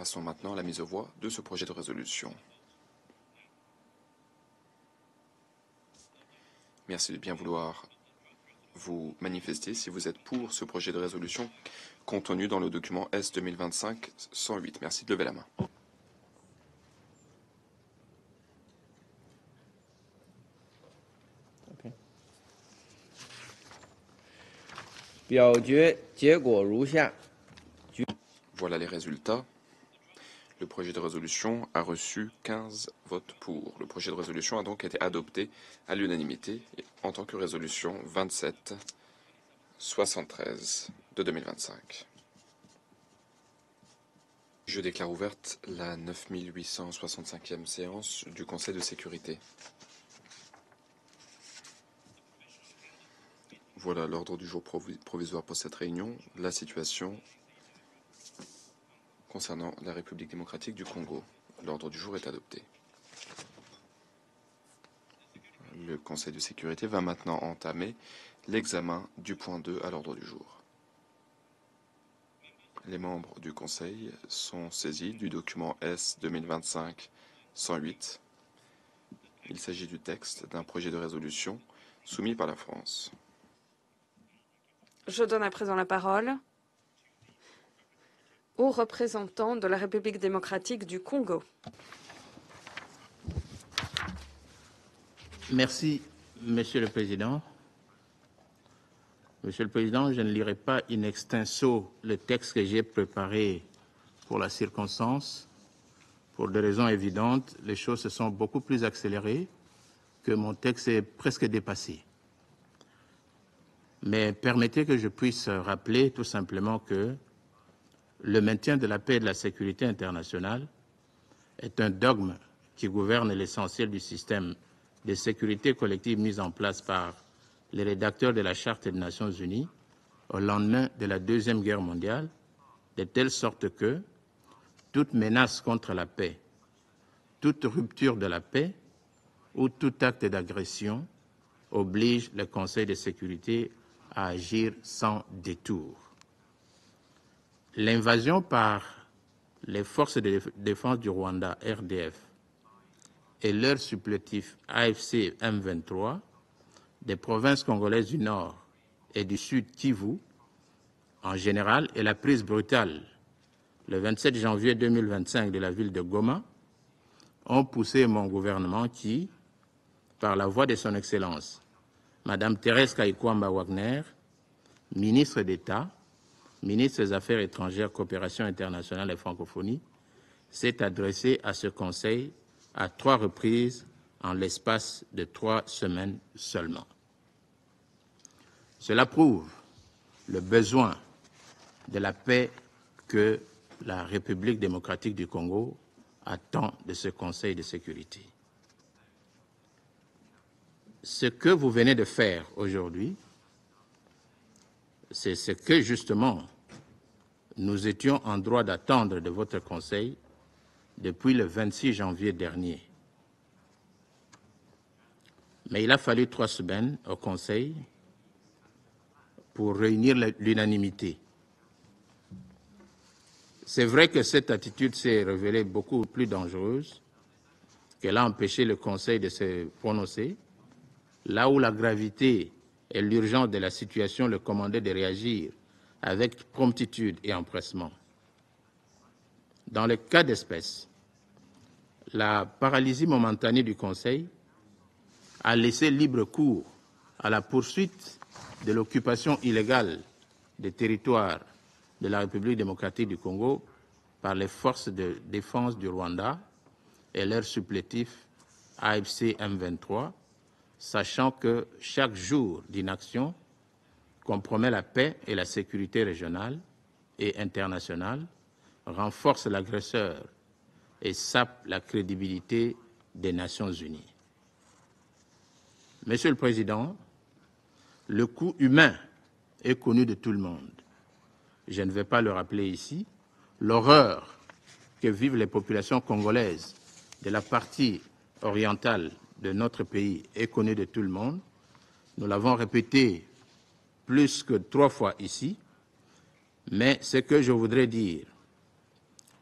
Passons maintenant à la mise aux voix de ce projet de résolution. Merci de bien vouloir vous manifester si vous êtes pour ce projet de résolution contenu dans le document S 2025-108. Merci de lever la main. Voilà les résultats. Le projet de résolution a reçu 15 votes pour. Le projet de résolution a donc été adopté à l'unanimité en tant que résolution 27-73 de 2025. Je déclare ouverte la 9865e séance du Conseil de sécurité. Voilà l'ordre du jour provisoire pour cette réunion, la situation concernant la République démocratique du Congo. L'ordre du jour est adopté. Le Conseil de sécurité va maintenant entamer l'examen du point 2 à l'ordre du jour. Les membres du Conseil sont saisis du document S 2025-108. Il s'agit du texte d'un projet de résolution soumis par la France. Je donne à présent la parole aux représentants de la République démocratique du Congo. Merci, Monsieur le Président. Monsieur le Président, je ne lirai pas in extenso le texte que j'ai préparé pour la circonstance. Pour des raisons évidentes, les choses se sont beaucoup plus accélérées, que mon texte est presque dépassé. Mais permettez que je puisse rappeler tout simplement que le maintien de la paix et de la sécurité internationale est un dogme qui gouverne l'essentiel du système de sécurité collective mis en place par les rédacteurs de la Charte des Nations Unies au lendemain de la Deuxième Guerre mondiale, de telle sorte que toute menace contre la paix, toute rupture de la paix ou tout acte d'agression oblige le Conseil de sécurité à agir sans détour. L'invasion par les forces de défense du Rwanda, RDF, et leur supplétif AFC M23 des provinces congolaises du Nord et du Sud Kivu, en général, et la prise brutale le 27 janvier 2025 de la ville de Goma, ont poussé mon gouvernement qui, par la voix de son Excellence, Madame Thérèse Kayikwamba Wagner, ministre d'État, ministre des Affaires étrangères, coopération internationale et francophonie, s'est adressé à ce Conseil à 3 reprises en l'espace de 3 semaines seulement. Cela prouve le besoin de la paix que la République démocratique du Congo attend de ce Conseil de sécurité. Ce que vous venez de faire aujourd'hui, c'est ce que justement nous étions en droit d'attendre de votre Conseil depuis le 26 janvier dernier. Mais il a fallu 3 semaines au Conseil pour réunir l'unanimité. C'est vrai que cette attitude s'est révélée beaucoup plus dangereuse, qu'elle a empêché le Conseil de se prononcer, là où la gravité et l'urgence de la situation le commandaient de réagir avec promptitude et empressement. Dans le cas d'espèce, la paralysie momentanée du Conseil a laissé libre cours à la poursuite de l'occupation illégale des territoires de la République démocratique du Congo par les forces de défense du Rwanda et leur supplétif AFC M23, sachant que chaque jour d'inaction compromet la paix et la sécurité régionale et internationale, renforce l'agresseur et sape la crédibilité des Nations Unies. Monsieur le Président, le coût humain est connu de tout le monde. Je ne vais pas le rappeler ici. L'horreur que vivent les populations congolaises de la partie orientale de notre pays est connue de tout le monde. Nous l'avons répété plus que 3 fois ici. Mais ce que je voudrais dire,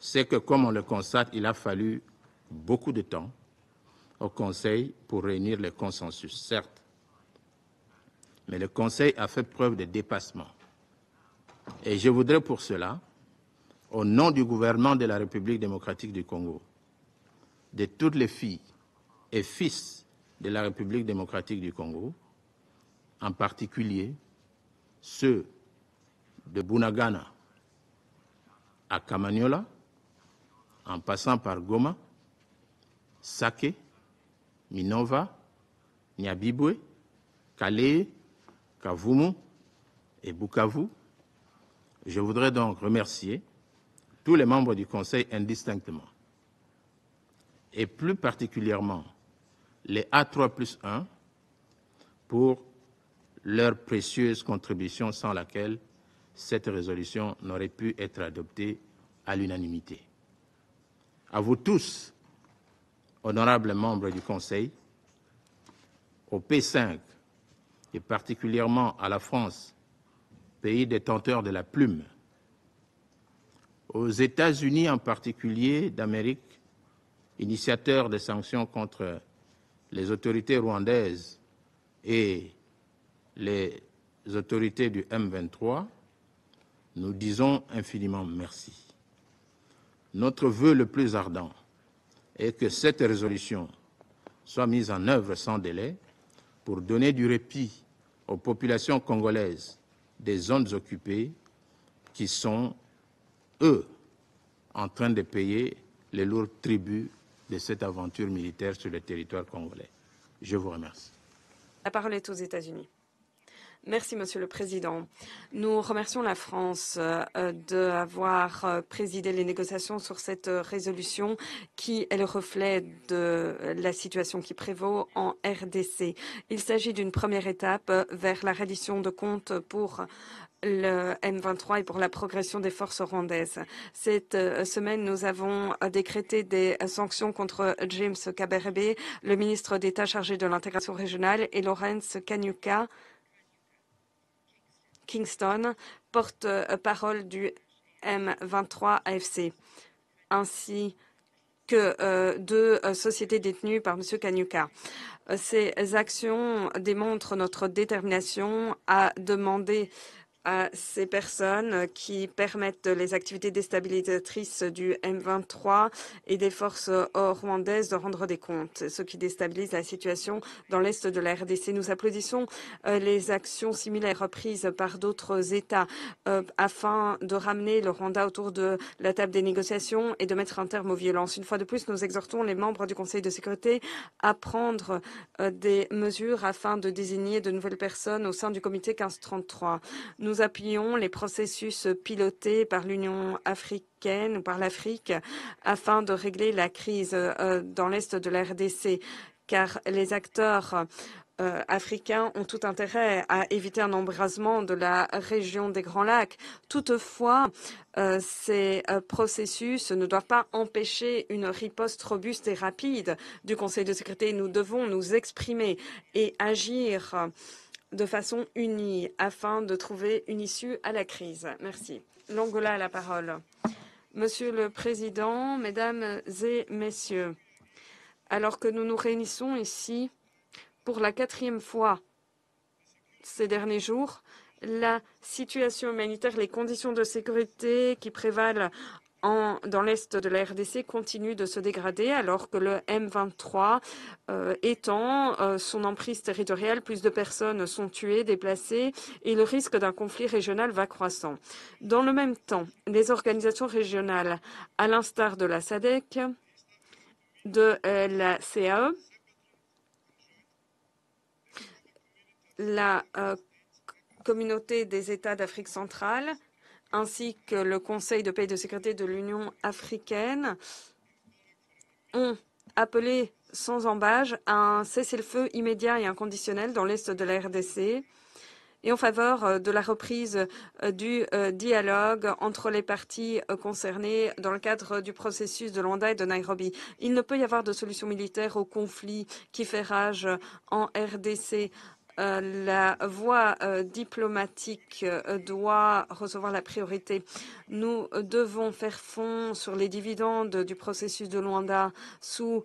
c'est que, comme on le constate, il a fallu beaucoup de temps au Conseil pour réunir les consensus, certes. Mais le Conseil a fait preuve de dépassement. Et je voudrais pour cela, au nom du gouvernement de la République démocratique du Congo, de toutes les filles et fils de la République démocratique du Congo, en particulier ceux de Bunagana à Kamanyola, en passant par Goma, Sake, Minova, Nyabibwe, Kale, Kavumu et Bukavu. Je voudrais donc remercier tous les membres du Conseil indistinctement, et plus particulièrement les A3+1 pour leur précieuse contribution sans laquelle cette résolution n'aurait pu être adoptée à l'unanimité. À vous tous, honorables membres du Conseil, au P5 et particulièrement à la France, pays détenteur de la plume, aux États-Unis en particulier d'Amérique, initiateurs des sanctions contre les autorités rwandaises et les autorités du M23, nous disons infiniment merci. Notre vœu le plus ardent est que cette résolution soit mise en œuvre sans délai pour donner du répit aux populations congolaises des zones occupées qui sont, eux, en train de payer les lourds tributs de cette aventure militaire sur le territoire congolais. Je vous remercie. La parole est aux États-Unis. Merci, Monsieur le Président. Nous remercions la France d'avoir présidé les négociations sur cette résolution qui est le reflet de la situation qui prévaut en RDC. Il s'agit d'une première étape vers la reddition de comptes pour le M23 et pour la progression des forces rwandaises. Cette semaine, nous avons décrété des sanctions contre James Kabarebe, le ministre d'État chargé de l'intégration régionale, et Lawrence Kanyuka Kingston, porte-parole du M23 AFC, ainsi que deux sociétés détenues par M. Kanyuka. Ces actions démontrent notre détermination à demander à ces personnes qui permettent les activités déstabilisatrices du M23 et des forces rwandaises de rendre des comptes, ce qui déstabilise la situation dans l'est de la RDC. Nous applaudissons les actions similaires prises par d'autres États afin de ramener le Rwanda autour de la table des négociations et de mettre un terme aux violences. Une fois de plus, nous exhortons les membres du Conseil de sécurité à prendre des mesures afin de désigner de nouvelles personnes au sein du comité 1533. Nous appuyons les processus pilotés par l'Union africaine ou par l'Afrique afin de régler la crise dans l'est de la RDC, car les acteurs africains ont tout intérêt à éviter un embrasement de la région des Grands Lacs. Toutefois, ces processus ne doivent pas empêcher une riposte robuste et rapide du Conseil de sécurité. Nous devons nous exprimer et agir de façon unie afin de trouver une issue à la crise. Merci. L'Angola a la parole. Monsieur le Président, Mesdames et Messieurs, alors que nous nous réunissons ici pour la 4e fois ces derniers jours, la situation humanitaire, les conditions de sécurité qui prévalent dans l'est de la RDC continue de se dégrader alors que le M23 étend son emprise territoriale. Plus de personnes sont tuées, déplacées et le risque d'un conflit régional va croissant. Dans le même temps, les organisations régionales, à l'instar de la SADC, de la CAE, la communauté des États d'Afrique centrale, ainsi que le Conseil de paix et de sécurité de l'Union africaine, ont appelé sans ambages à un cessez-le-feu immédiat et inconditionnel dans l'est de la RDC et en faveur de la reprise du dialogue entre les parties concernées dans le cadre du processus de Luanda et de Nairobi. Il ne peut y avoir de solution militaire au conflit qui fait rage en RDC la voie diplomatique doit recevoir la priorité. Nous devons faire fond sur les dividendes du processus de Luanda sous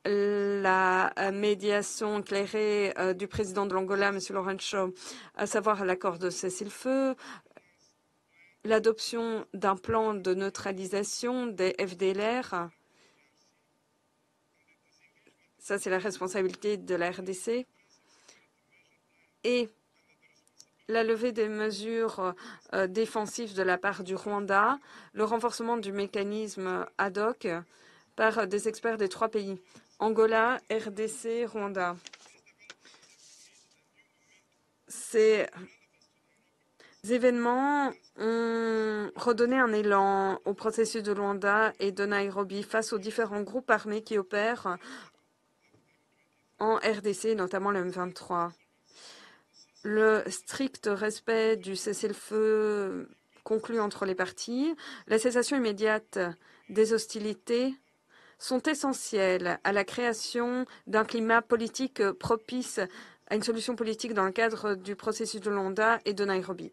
la médiation éclairée du président de l'Angola, M. Lourenço, à savoir l'accord de cessez-le-feu, l'adoption d'un plan de neutralisation des FDLR. Ça, c'est la responsabilité de la RDC. Et la levée des mesures défensives de la part du Rwanda, le renforcement du mécanisme ad hoc par des experts des 3 pays, Angola, RDC, Rwanda. Ces événements ont redonné un élan au processus de Luanda et de Nairobi face aux différents groupes armés qui opèrent en RDC, notamment le M23. Le strict respect du cessez-le-feu conclu entre les parties, la cessation immédiate des hostilités sont essentielles à la création d'un climat politique propice à une solution politique dans le cadre du processus de Luanda et de Nairobi.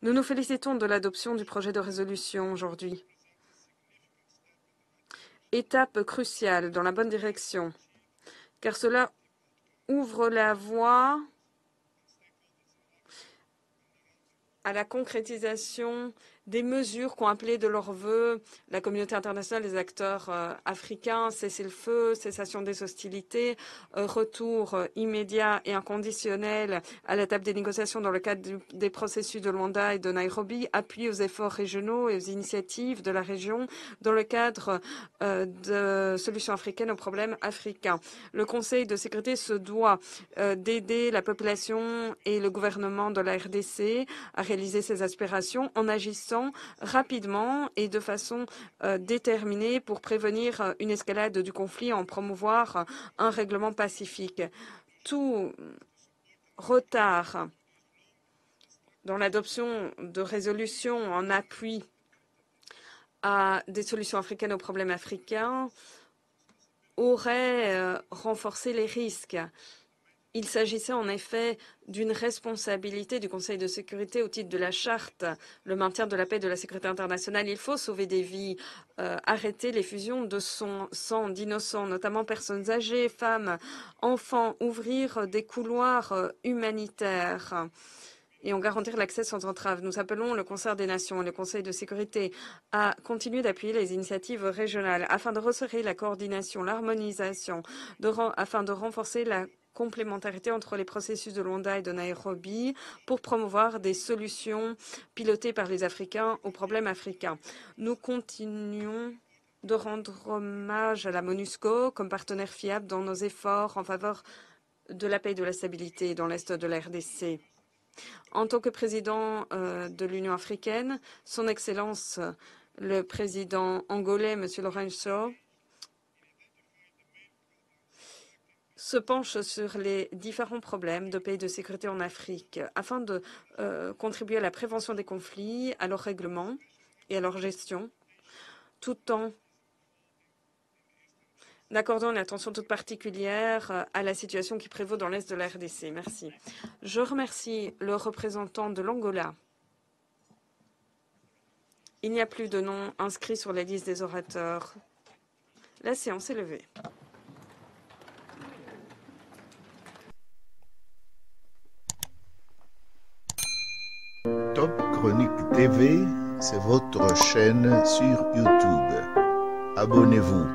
Nous nous félicitons de l'adoption du projet de résolution aujourd'hui. Étape cruciale dans la bonne direction, car cela ouvre la voie à la concrétisation des mesures qu'ont appelées de leur vœu la communauté internationale, les acteurs africains, cessez-le-feu, cessation des hostilités, retour immédiat et inconditionnel à la table des négociations dans le cadre des processus de Luanda et de Nairobi, appui aux efforts régionaux et aux initiatives de la région dans le cadre de solutions africaines aux problèmes africains. Le Conseil de sécurité se doit d'aider la population et le gouvernement de la RDC à réaliser ses aspirations en agissant rapidement et de façon déterminée pour prévenir une escalade du conflit, en promouvoir un règlement pacifique. Tout retard dans l'adoption de résolutions en appui à des solutions africaines aux problèmes africains aurait renforcé les risques. Il s'agissait en effet d'une responsabilité du Conseil de sécurité au titre de la charte, le maintien de la paix et de la sécurité internationale. Il faut sauver des vies, arrêter l'effusion de sang d'innocents, notamment personnes âgées, femmes, enfants, ouvrir des couloirs humanitaires et en garantir l'accès sans entrave. Nous appelons le Concert des Nations et le Conseil de sécurité à continuer d'appuyer les initiatives régionales afin de resserrer la coordination, l'harmonisation, afin de renforcer la complémentarité entre les processus de Luanda et de Nairobi pour promouvoir des solutions pilotées par les Africains aux problèmes africains. Nous continuons de rendre hommage à la MONUSCO comme partenaire fiable dans nos efforts en faveur de la paix et de la stabilité dans l'Est de la RDC. En tant que président de l'Union africaine, Son Excellence le président angolais, M. Lourenço, se penche sur les différents problèmes de paix et de sécurité en Afrique afin de contribuer à la prévention des conflits, à leur règlement et à leur gestion, tout en accordant une attention toute particulière à la situation qui prévaut dans l'Est de la RDC. Merci. Je remercie le représentant de l'Angola. Il n'y a plus de noms inscrits sur la liste des orateurs. La séance est levée. Top Chronique TV, c'est votre chaîne sur YouTube. Abonnez-vous.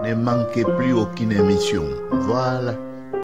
Ne manquez plus aucune émission. Voilà.